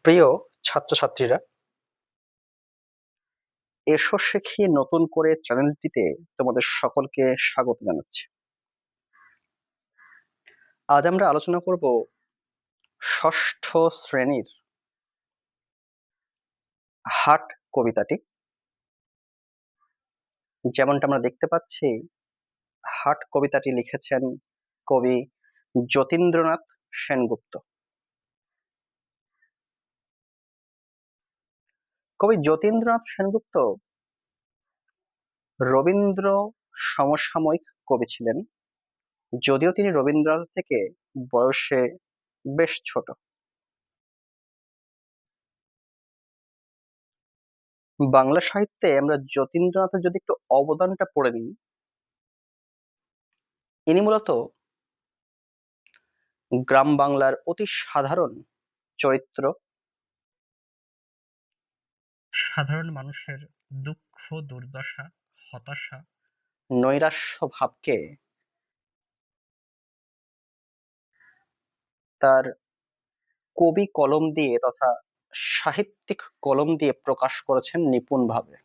প্রিয় ছাত্রছাত্রীরা, এসো শিখি নতুন করে চ্যানেলটিতে তোমাদের সকলকে স্বাগত জানাচ্ছি। আজ আমরা আলোচনা করব ষষ্ঠ শ্রেণীর হাট কবিতাটি। যেমনটা আমরা দেখতে পাচ্ছি, হাট কবিতাটি লিখেছেন কবি যতীন্দ্রনাথ সেনগুপ্ত। কবি যতীন্দ্রনাথ সেনগুপ্ত রবীন্দ্র সমসাময়িক কবি ছিলেন, যদিও তিনি রবীন্দ্রনাথ থেকে বয়সে বেশ ছোট। বাংলা সাহিত্যে আমরা যতীন্দ্রনাথের যদি একটু অবদানটা পড়ে নিই, ইনি মূলত গ্রাম বাংলার অতি সাধারণ চরিত্র, সাধারণ মানুষের দুঃখ দুর্দশা, হতাশা, নৈরাশ্য ভাবকে তার কবি কলম দিয়ে তথা সাহিত্যিক কলম দিয়ে প্রকাশ করেছেন নিপুণভাবে।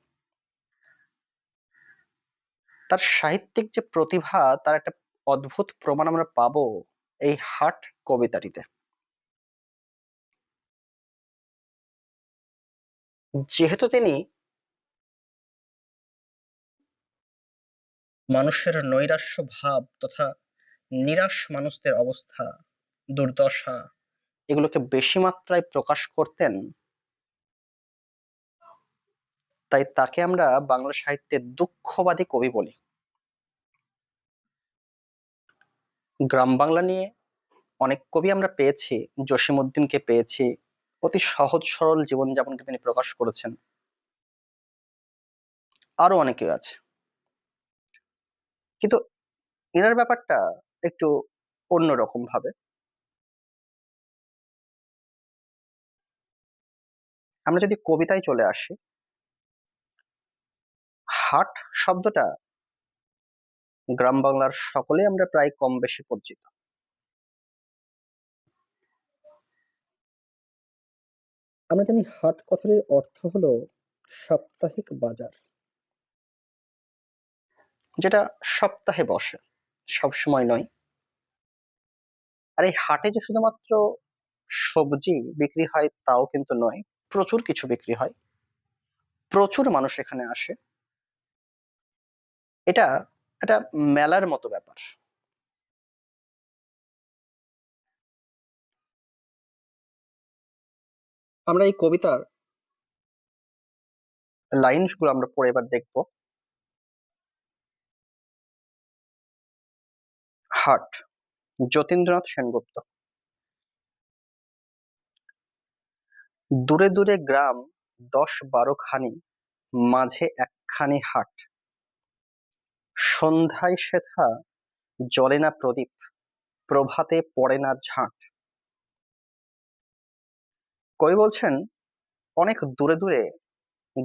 তার সাহিত্যিক যে প্রতিভা, তার একটা অদ্ভুত প্রমাণ আমরা পাবো এই হাট কবিতাটিতে। যেহেতু তিনি মানুষের নৈরাশ্য ভাব তথা নিরাশ মানুষদের অবস্থা, দুর্দশা, এগুলোকে বেশি মাত্রায় প্রকাশ করতেন, তাই তাকে আমরা বাংলা সাহিত্যে দুঃখবাদী কবি বলি। গ্রাম বাংলা নিয়ে অনেক কবি আমরা পেয়েছি, জসীমউদ্দিনকে পেয়েছি, অতি সহজ সরল জীবনযাপনকে তিনি প্রকাশ করেছেন। আরো অনেকে আছে, কিন্তু এনার ব্যাপারটা একটু অন্যরকম ভাবে। আমরা যদি কবিতায় চলে আসি, হাট শব্দটা গ্রাম বাংলার সকলেই আমরা প্রায় কম বেশি পরিচিত। আমরা জানি হাট কথাটির অর্থ হলো সাপ্তাহিক বাজার, যেটা সপ্তাহে বসে, সব সময় নয়। আর এই হাটে যে শুধুমাত্র সবজি বিক্রি হয় তাও কিন্তু নয়, প্রচুর কিছু বিক্রি হয়, প্রচুর মানুষ এখানে আসে। এটা একটা মেলার মতো ব্যাপার। আমরা এই কবিতার লাইন গুলো আমরা পরে এবার দেখবো। হাট, যতীন্দ্রনাথ সেনগুপ্ত। দূরে দূরে গ্রাম ১০-১২ খানি, মাঝে একখানি হাট। সন্ধ্যায় সেথা জ্বলে না প্রদীপ, প্রভাতে পড়ে না ঝাঁট। কবি বলছেন অনেক দূরে দূরে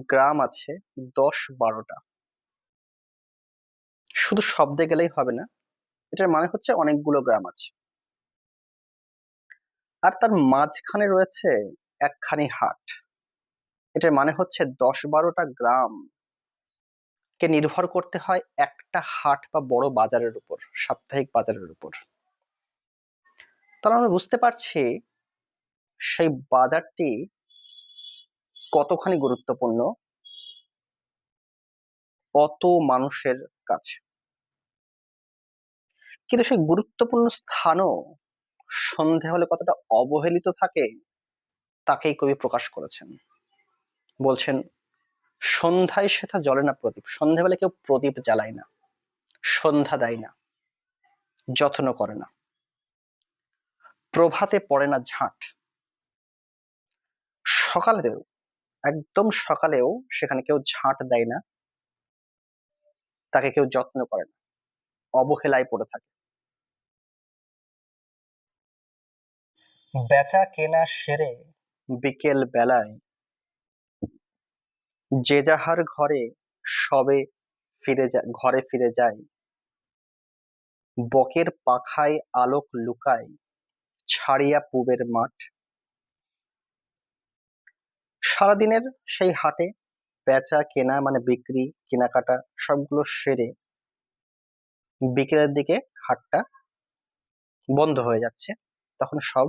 গ্রাম আছে ১০-১২টা। শুধু শব্দে গেলেই হবে না, এটার মানে হচ্ছে অনেকগুলো গ্রাম আছে, আর তার মাঝখানে রয়েছে একখানি হাট। এটার মানে হচ্ছে ১০-১২টা গ্রাম কে নির্ভর করতে হয় একটা হাট বা বড় বাজারের উপর, সাপ্তাহিক বাজারের উপর। তাহলে আমরা বুঝতে পারছি সেই বাজারটি কতখানি গুরুত্বপূর্ণ অত মানুষের কাছে। কিন্তু সেই গুরুত্বপূর্ণ স্থানও সন্ধে হলে কতটা অবহেলিত থাকে, তাকেই কবি প্রকাশ করেছেন। বলছেন সন্ধ্যায় সেথা জ্বলে না প্রদীপ, সন্ধ্যাবেলা কেউ প্রদীপ জ্বালায় না, সন্ধ্যা দেয় না, যত্ন করে না। প্রভাতে পড়ে না ঝাঁট, সকালেও, একদম সকালেও সেখানে কেউ ঝাঁট দেয় না, তাকে কেউ যত্ন করে না, অবহেলায় পড়ে থাকে। বেচা কেনা সেরে বিকেল বেলায় যে যাহার ঘরে সবে ঘরে ফিরে যায়, বকের পাখায় আলোক লুকায় ছাড়িয়া পুবের মাঠ। সারাদিনের সেই হাটে বেচা কেনা মানে বিক্রি কেনাকাটা সবগুলো সেরে বিকেলের দিকে হাটটা বন্ধ হয়ে যাচ্ছে, তখন সব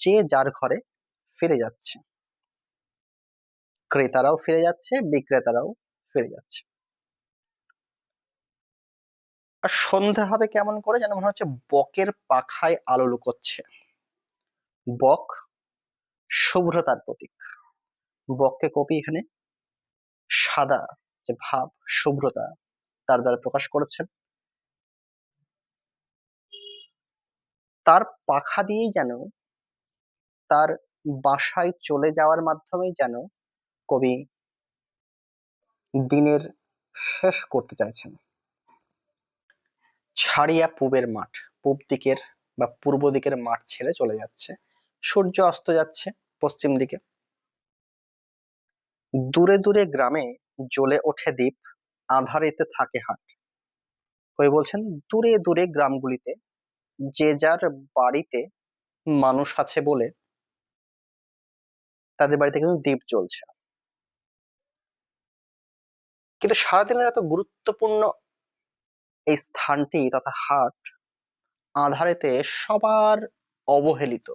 যে যার ঘরে ফিরে যাচ্ছে, ক্রেতারাও ফিরে যাচ্ছে, বিক্রেতারাও ফিরে যাচ্ছে। আর সন্ধে হবে কেমন করে, যেন মনে হচ্ছে বকের পাখায় আলো লুকোচ্ছে। বক শুভ্রতার প্রতীক। বককে কবি এখানে সাদা যে ভাব, শুভ্রতা, তার দ্বারা প্রকাশ করেছেন। তার পাখা দিয়েই যেন, তার বাসায় চলে যাওয়ার মাধ্যমেই যেন কবি দিনের শেষ করতে চাইছেন। ছাড়িয়া পূবের মাঠ, পূব দিকের বা পূর্ব দিকের মাঠ ছেড়ে চলে যাচ্ছে। সূর্য অস্ত যাচ্ছে পশ্চিম দিকে। দূরে দূরে গ্রামে জ্বলে ওঠে দ্বীপ, আঁধারেতে থাকে হাট। কবি বলছেন দূরে দূরে গ্রামগুলিতে যে যার বাড়িতে মানুষ আছে বলে তাদের বাড়িতে কিন্তু দ্বীপ জ্বলছে। কিন্তু সারাদিনের এত গুরুত্বপূর্ণ এই স্থানটি তথা হাট আঁধারেতে সবার অবহেলিত,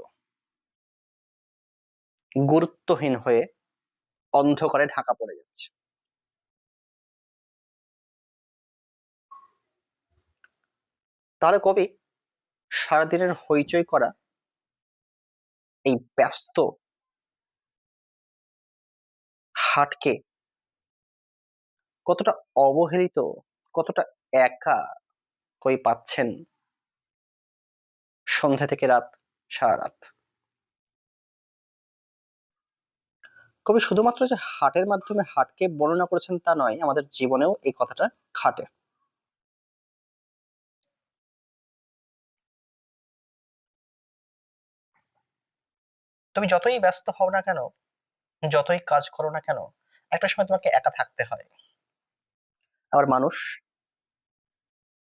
গুরুত্বহীন হয়ে অন্ধকারে ঢাকা পড়ে যাচ্ছে। তাহলে কবি সারাদিনের হইচই করা এই ব্যস্ত হাটকে কতটা অবহেলিত, কতটা একা কই পাচ্ছেন সন্ধ্যা থেকে রাত, সারা রাত। কবি শুধুমাত্র যে হাটের মাধ্যমে হাটকে বর্ণনা করেছেন তা নয়, আমাদের জীবনেও এই কথাটা খাটে। তুমি যতই ব্যস্ত হও না কেন, যতই কাজ করো না কেন, একটা সময় তোমাকে একা থাকতে হয়। আবার মানুষ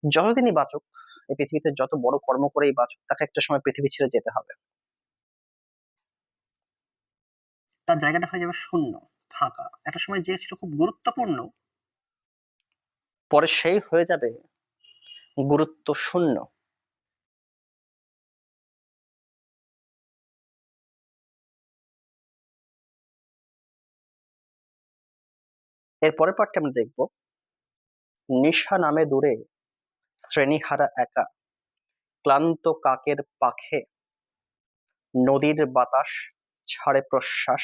যতদিনই বাঁচুক, এই পৃথিবীতে যত বড় কর্ম করেই বাঁচুক, তাকে একটা সময় পৃথিবী ছেড়ে যেতে হবে। তার জায়গাটা হয়ে যাবে শূন্য, ফাঁকা। একটা সময় যে ছিল খুব গুরুত্বপূর্ণ, পরে সেই হয়ে যাবে গুরুত্ব শূন্য। এর পরের পার্টটা আমরা দেখবো, নিশা নামে দূরে শ্রেণীহারা একা, ক্লান্ত কাকের পাখে নদীর বাতাস ছাড়ে প্রশ্বাস,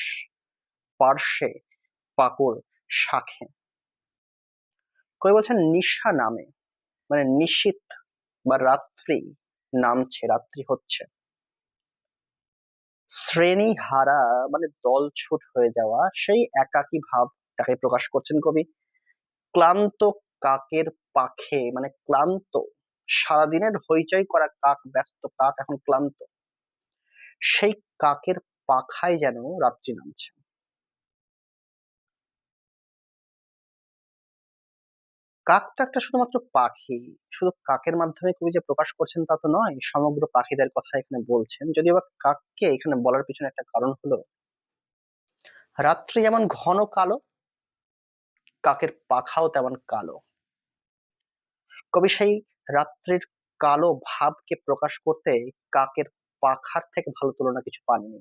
পার্শ্বে পাকুড় শাখে। কবি বলছেন নিশা নামে মানে নিশীথ বা রাত্রি নামছে, রাত্রি হচ্ছে। শ্রেণী হারা মানে দলছুট হয়ে যাওয়া, সেই একাকী ভাবটাকে প্রকাশ করছেন কবি। ক্লান্ত কাকের পাখে মানে ক্লান্ত, সারাদিনের হইচই করা কাক, ব্যস্ত কাক এখন ক্লান্ত, সেই কাকের পাখায় যেন রাত্রি নামছে। কাক তো একটা শুধুমাত্র পাখি, শুধু কাকের মাধ্যমে কবি যে প্রকাশ করছেন তা তো নয়, সমগ্র পাখিদের কথা এখানে বলছেন। যদিও বা কাককে এখানে বলার পিছনে একটা কারণ হলো, রাত্রি যেমন ঘন কালো, কাকের পাখাও তেমন কালো। কবি সেই রাত্রির কালো ভাবকে প্রকাশ করতে কাকের পাখার থেকে ভালো তুলনা কিছু পাননি।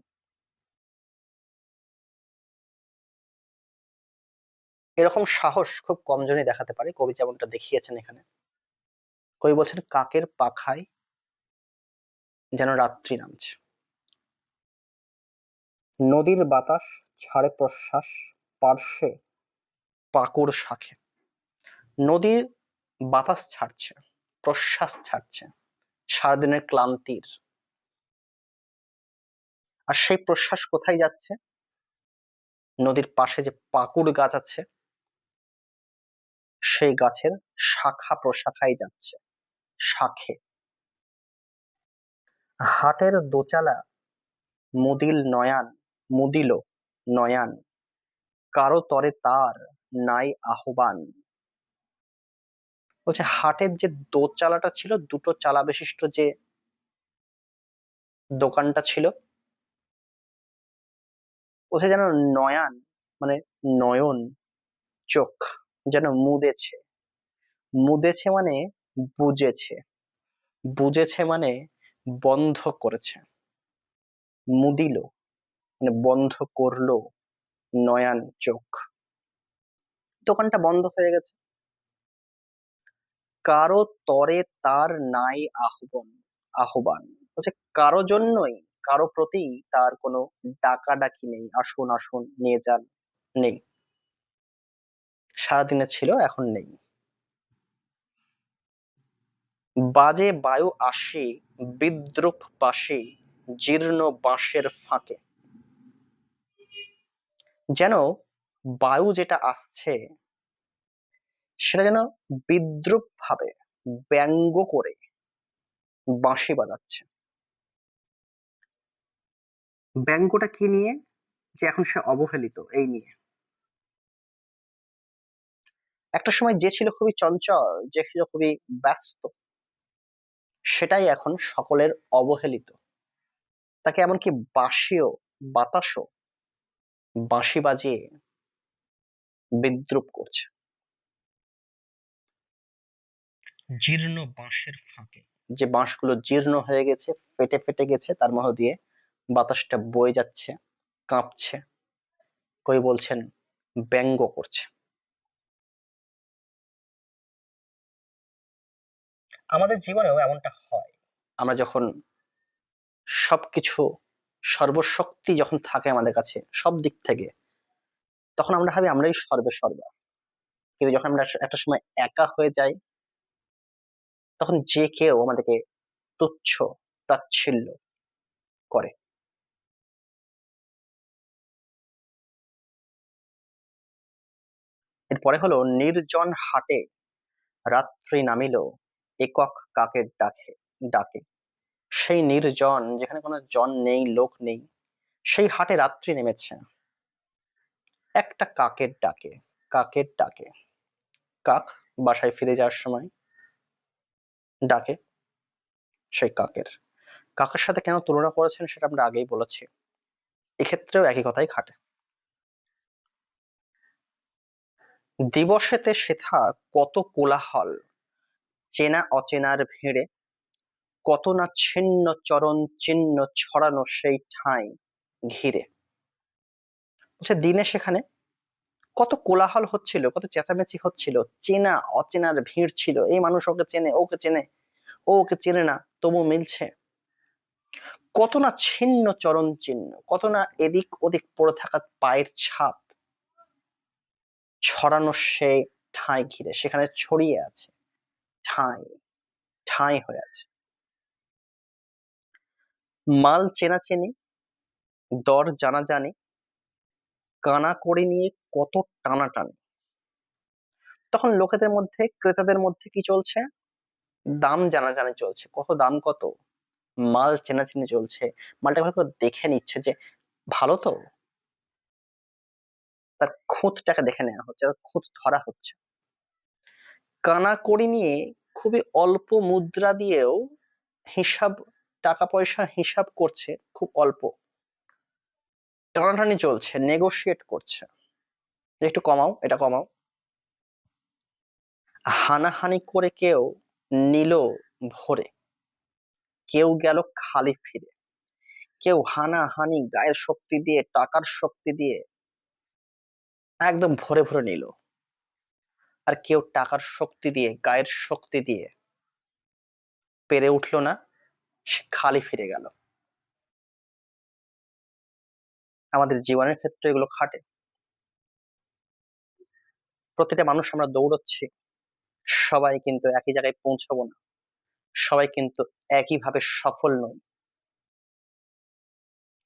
এরকম সাহস খুব কম জনই দেখাতে পারে, কবি যেমনটা দেখিয়েছেন এখানে। কবি বলছেন কাকের পাখায় যেন রাত্রি নামছে। নদীর বাতাস ছাড়ে প্রশ্বাস, পার্শ্বে পাকুড় শাখে। নদীর বাতাস ছাড়ছে, প্রশ্বাস ছাড়ছে সারাদিনের ক্লান্তির। আর সেই প্রশ্বাস কোথায় যাচ্ছে? নদীর পাশে যে পাকুড় গাছ আছে, সেই গাছের শাখা প্রশাখায় যাচ্ছে, শাখে। হাটের দোচালা মুদিল নয়ান, মুদিল নয়ান, কারো তরে তার নাই আহ্বান। বলছে হাটের যে দোচালাটা ছিল, দুটো চালা বিশিষ্ট যে দোকানটা ছিল, বলছে যেন নয়ান, মানে নয়ন, চোখ যেন মুদেছে। মুদেছে মানে বুজেছে। বুজেছে মানে বন্ধ করেছে। মুদিল মানে বন্ধ করলো নয়ান চোখ। দোকানটা বন্ধ হয়ে গেছে। কারো তরে তার নাই আহ্বান। আহ্বান বলছে কারো জন্যই, কারো প্রতি তার কোনো ডাকাডাকি নেই, আসুন আসুন নিয়ে যান, নেই। সারাদিনে ছিল, এখন নেই। বাজে বায়ু আসে বিদ্রুপ পাশে, জীর্ণ বাঁশের ফাঁকে। যেন বায়ু যেটা আসছে সেটা যেন বিদ্রুপ ভাবে, ব্যঙ্গ করে বাঁশি বাজাচ্ছে। ব্যঙ্গটা কি নিয়ে? যে এখন সে অবহেলিত, এই নিয়ে। একটা সময় যে ছিল খুবই চঞ্চল, যে ছিল খুবই ব্যস্ত, সেটাই এখন সকলের অবহেলিত। তাকে এমনকি বাঁশিও, বাতাসও বাঁশি বাজিয়ে বিদ্রুপ করছে। জীর্ণ বাঁশের ফাঁকে, যে বাঁশগুলো জীর্ণ হয়ে গেছে, ফেটে ফেটে গেছে, তার মধ্য দিয়ে বাতাসটা বয়ে যাচ্ছে, কাঁপছে। কই বলছেন ব্যঙ্গ করছে। আমাদের জীবনেও এমনটা হয়। আমরা যখন সবকিছু, সর্বশক্তি যখন থাকে আমাদের কাছে সব দিক থেকে, তখন আমরা ভাবি আমরাই সর্বে সর্বা। কিন্তু যখন আমরা একটা সময় একা হয়ে যাই, তখন যে কেউ আমাদেরকে তুচ্ছ তাচ্ছিল্য করে। এরপরে হলো নির্জন হাটে রাত্রি নামিল, একক কাকের ডাকে। ডাকে সেই নির্জন, যেখানে কোনো জন নেই, লোক নেই, সেই হাটে রাত্রি নেমেছে একটা কাকের ডাকে। কাকের ডাকে। কাক বাসায় ফিরে যাওয়ার সময় ডাকে সেই কাকের। কাকের সাথে কেন তুলনা করেছেন সেটা আমরা আগেই বলেছি, এক্ষেত্রেও একই কথাই খাটে। দিবসেতে সেথা কত কোলাহল, চেনা অচেনার ভিড়ে, কত না ছিন্ন চরণ চিহ্ন ছড়ানো সেই ঠাঁই ঘিরে। বলছে দিনে সেখানে কত কোলাহল হচ্ছিল, কত চেঁচামেচি হচ্ছিল, চেনা অচেনার ভিড় ছিল। এই মানুষ ওকে চেনে, ওকে চেনে, ও ওকে চেনে না, তবু মিলছে। কত না ছিন্ন চরণ চিহ্ন, কত না এদিক ওদিক পড়ে থাকা পায়ের ছাপ ছড়ানো সেই ঠাঁই ঘিরে, সেখানে ছড়িয়ে আছে, ঠাঁই ঠাঁই হয়ে আছে। মাল চেনাচেনি, দর জানাজানি, কানাকড়ি নিয়ে কত টানাটানি। তখন লোকেদের মধ্যে, ক্রেতাদের মধ্যে কি চলছে? দাম জানাজানি চলছে, কত দাম কত। মাল চেনাচেনি চলছে, মালটা ভালো করে দেখে নিচ্ছে যে ভালো তো, তার খুঁতটাকে দেখে নেওয়া হচ্ছে, তার খুঁত ধরা হচ্ছে। কানাকড়ি নিয়ে খুবই অল্প মুদ্রা দিয়েও হিসাব, টাকা পয়সা হিসাব করছে খুব অল্প। টানাটানি চলছে, নেগোশিয়েট করছে, যে একটু কমাও, এটা কমাও। হানাহানি করে কেউ নিল ভরে, কেউ গেল খালি ফিরে। কেউ হানাহানি গায়ের শক্তি দিয়ে, টাকার শক্তি দিয়ে একদম ভরে ভরে নিল, আর কেউ টাকার শক্তি দিয়ে, গায়ের শক্তি দিয়ে পেরে উঠলো না, সে খালি ফিরে গেল। আমাদের জীবনের ক্ষেত্রে এগুলো খাটে। প্রতিটা মানুষ আমরা দৌড়চ্ছি, সবাই কিন্তু একই জায়গায় পৌঁছাবো না, সবাই কিন্তু একইভাবে সফল নই,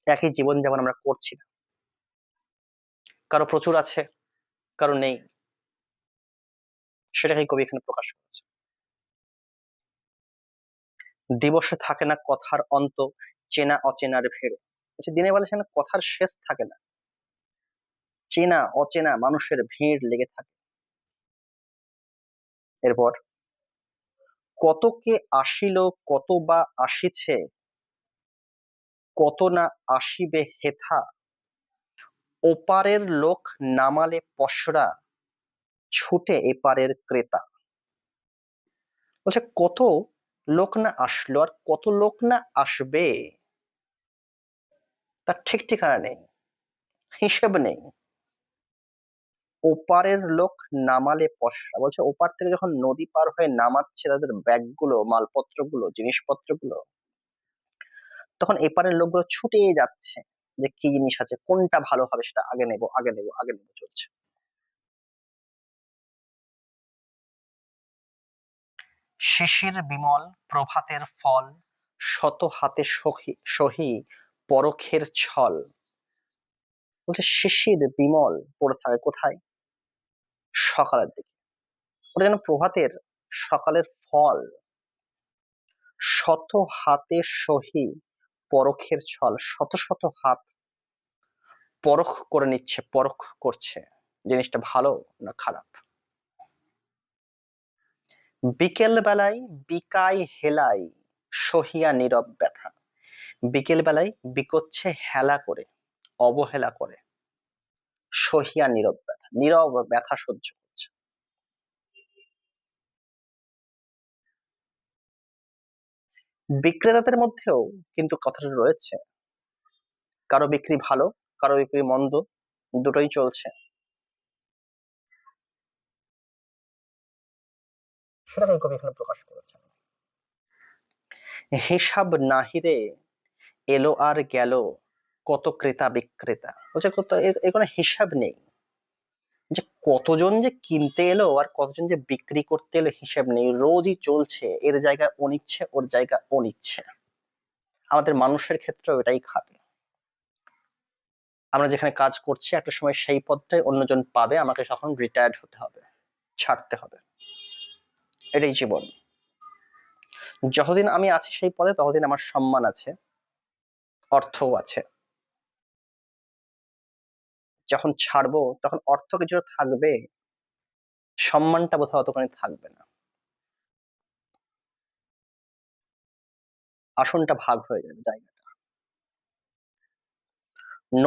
একই জীবন যেমন আমরা করছি না। কারো প্রচুর আছে, কারো নেই, সেটাকে কবি এখানে প্রকাশ করেছে। দিবসে থাকে না কথার অন্ত, চেনা অচেনার ভিড়ে। বলছে দিনের বেলা সেখানে কথার শেষ থাকে না, চেনা অচেনা মানুষের ভিড় লেগে থাকে। এরপর কত কে আসিল, কত বা আসিছে, কত না আসিবে হেথা, ওপারের লোক নামালে পসরা, ছুটে এপারের ক্রেতা। বলছে কত লোক না আসলো আর কত লোক না আসবে, তার ঠিক ঠিকানা নেই, হিসেব নেই। ওপারের লোক নামালে পসরা, বলছে ওপার থেকে যখন নদী পার হয়ে নামাচ্ছে তাদের ব্যাগগুলো, মালপত্রগুলো, জিনিসপত্রগুলো, তখন এপারের লোকগুলো ছুটে যাচ্ছে যে কি জিনিস আছে, কোনটা ভালো হবে সেটা আগে নেব, আগে নেব, আগে নেব চলছে। শিশির বিমল প্রভাতের ফল, শত হাতে সহি সহি পরখের ছল। বলছে শিশির বিমল পড়ে থাকে কোথায়? সকালের দিকে। ওটা যেন প্রভাতের, সকালের ফল। শত হাতে সহি পরখের ছল, শত শত হাত পরখ করে নিচ্ছে, পরখ করছে জিনিসটা ভালো না খারাপ। বিকেল বেলায় বিকায় হেলাই, সহিয়া নীরব ব্যথা। বিকেল বেলায় বিকোচ্ছে হেলা করে, অবহেলা করে, সহিয়া নীরব ব্যথা, নীরব ব্যথা সহ্য করছে। বিক্রেতাদের মধ্যেও কিন্তু কথাটা রয়েছে, কারো বিক্রি ভালো, কারো বিক্রি মন্দ, দুটোই চলছে। সেটাকে কবি এখানে প্রকাশ করেছেন। হিসাব নাহিরে এলো আর গেল, কত ক্রেতা বিক্রেতা। বলছে কত, এর কোনো হিসাব নেই, যে কতজন যে কিনতে এলো আর কতজন যে বিক্রি করতে এলো হিসাব নেই, রোজই চলছে, এর জায়গায় ও নিচ্ছে, ওর জায়গা ও নিচ্ছে। আমাদের মানুষের ক্ষেত্রেও এটাই খাটে। আমরা যেখানে কাজ করছি একটা সময় সেই পদটাই অন্যজন পাবে, আমাকে তখন রিটায়ার্ড হতে হবে, ছাড়তে হবে। এটাই জীবন। যতদিন আমি আছি সেই পদে ততদিন আমার সম্মান আছে, অর্থও আছে। যখন ছাড়বো তখন অর্থ কিছুটা থাকবে, সম্মানটা বোধহয় অতখানি থাকবে না, আসনটা ভাগ হয়ে যাবে জায়গাটা।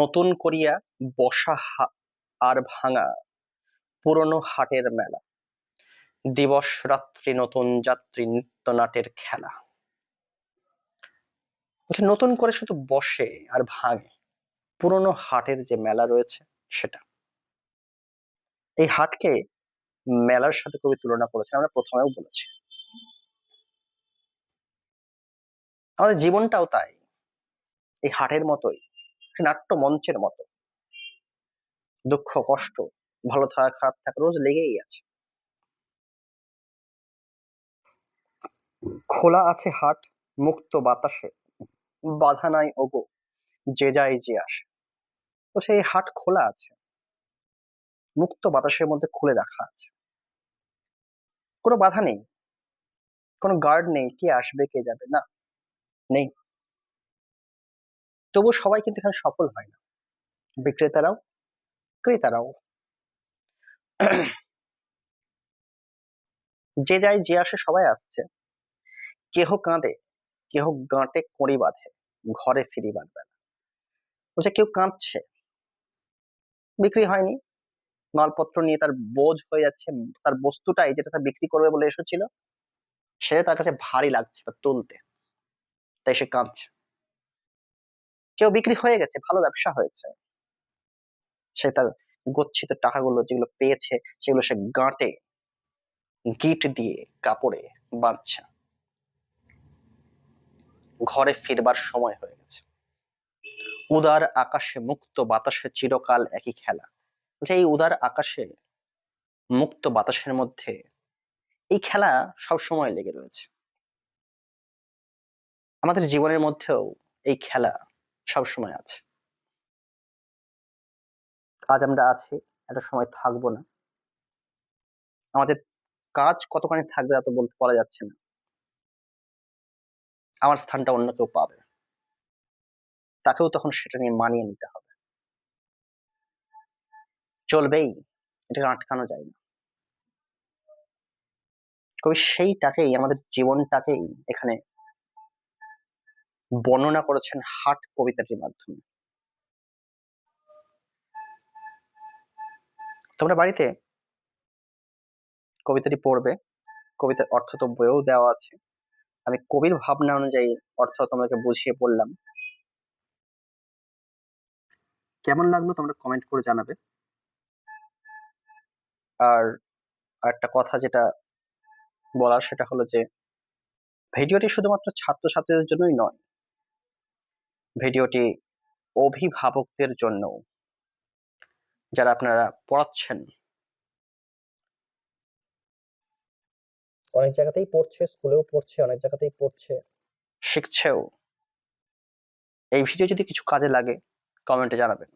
নতুন করিয়া বসা আর ভাঙা পুরনো হাটের মেলা, দিবস রাত্রি নতুন যাত্রী নিত্য নাটের খেলা। বলছে নতুন করে শুধু বসে আর ভাঙে পুরনো হাটের যে মেলা রয়েছে সেটা। এই হাটকে মেলার সাথে কবি তুলনা করেছেন, আমরা প্রথমেও বলেছি। আমাদের জীবনটাও তাই, এই হাটের মতোই, নাট্য মঞ্চের মতো। দুঃখ কষ্ট, ভালো থাকা খারাপ থাকা রোজ লেগেই আছে। খোলা আছে হাট মুক্ত বাতাসে, বাধা নাই ওগো যে যায় যে আসে। তো সেই হাট খোলা আছে, মুক্ত বাতাসের মধ্যে খুলে রাখা আছে, কোনো বাধা নেই, কোনো গার্ড নেই, কে আসবে কে যাবে না, নেই। তবু সবাই কিন্তু এখানে সফল হয় না, বিক্রেতারাও ক্রেতারাও। যে যায় যে আসে সবাই আসছে, কেহ কাঁদে কেহ গাঁটে কড়ি বাঁধে, ঘরে ফিরিবার বেলা। বলছে কেউ কাঁদছে, বিক্রি হয়নি, মালপত্র নিয়ে তার বোঝ হয়ে যাচ্ছে, তার বস্তুটাই যেটা তার বিক্রি করবে বলে এসেছিল সেটা তার কাছে ভারী লাগছে বা তুলতে, তাই সে কাঁদছে। কেউ বিক্রি হয়ে গেছে, ভালো ব্যবসা হয়েছে, সে তার গচ্ছিত টাকাগুলো যেগুলো পেয়েছে সেগুলো সে গাঁটে গিট দিয়ে কাপড়ে বাঁধছে, ঘরে ফিরবার সময় হয়ে গেছে। উদার আকাশে মুক্ত বাতাসে চিরকাল একই খেলা। বলছে এই উদার আকাশে মুক্ত বাতাসের মধ্যে এই খেলা সব সময় লেগে রয়েছে। আমাদের জীবনের মধ্যেও এই খেলা সব সময় আছে। আজ আমরা আছি, একটা সময় থাকবো না, আমাদের কাজ কতখানি থাকবে তা তো বলতে বলা যাচ্ছে না, আমার স্থানটা অন্য কেউ পাবে, তাকেও তখন সেটা নিয়ে মানিয়ে নিতে হবে। চলবেই, এটাকে আটকানো যায় না। কবি সেইটাকেই, আমাদের জীবনটাকেই এখানে বর্ণনা করেছেন হাট কবিতাটির মাধ্যমে। তোমরা বাড়িতে কবিতাটি পড়বে। কবিতার অর্থ তো বইয়েও দেওয়া আছে। আমি কবির ভাবনা অনুযায়ী অর্থ তোমাকে বুঝিয়ে বললাম। কেমন লাগলো তোমরা কমেন্ট করে জানাবে। আর একটা কথা যেটা বলার সেটা হলো যে ভিডিওটি শুধুমাত্র ছাত্রছাত্রীদের জন্যই নয়, ভিডিওটি অভিভাবকদের জন্য, যারা আপনারা পড়াচ্ছেন, অনেক জায়গাতেই পড়ছে, স্কুলেও পড়ছে, অনেক জায়গাতেই পড়ছে, শিখছেও। এই ভিডিও যদি কিছু কাজে লাগে কমেন্টে জানাবেন।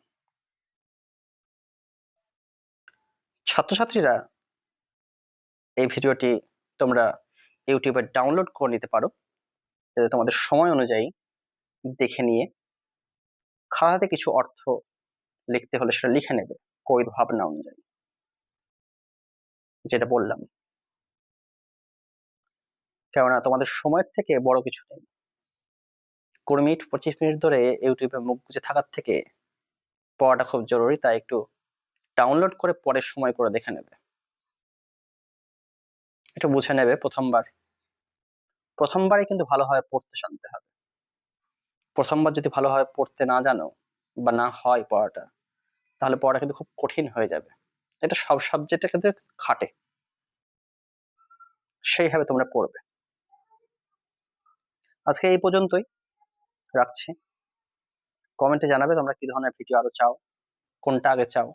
ছাত্রছাত্রীরা এই ভিডিওটি তোমরা ইউটিউবে ডাউনলোড করে নিতে পারো, যাতে তোমাদের সময় অনুযায়ী দেখে নিয়ে খাতাতে কিছু অর্থ লিখতে হলে সেটা লিখে নেবে কবির ভাবনা অনুযায়ী, যেটা বললাম। কেননা তোমাদের সময়ের থেকে বড় কিছু নেই। 20 মিনিট 25 মিনিট ধরে ইউটিউবে মুখ গুজে থাকার থেকে পড়াটা খুব জরুরি, তাই একটু ডাউনলোড করে পরে সময় করে দেখে নেবে, একটু বুঝে নেবে। প্রথমবারে কিন্তু ভালোভাবে পড়তে জানতে হবে। প্রথমবার যদি ভালোভাবে পড়তে না জানো বা না হয় পড়াটা, তাহলে পড়াটা কিন্তু খুব কঠিন হয়ে যাবে। এটা সব সাবজেক্টের ক্ষেত্রে খাটে। সেইভাবে তোমরা পড়বে। আজকে এই পর্যন্তই, রাখছি। কমেন্টে জানাবে তোমরা কি ধরনের ভিডিও আরো চাও, কোনটা আগে চাও।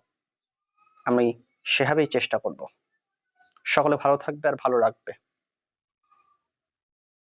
আমি সেভাবেই চেষ্টা করব। সকলে ভালো থাকবে আর ভালো রাখবে।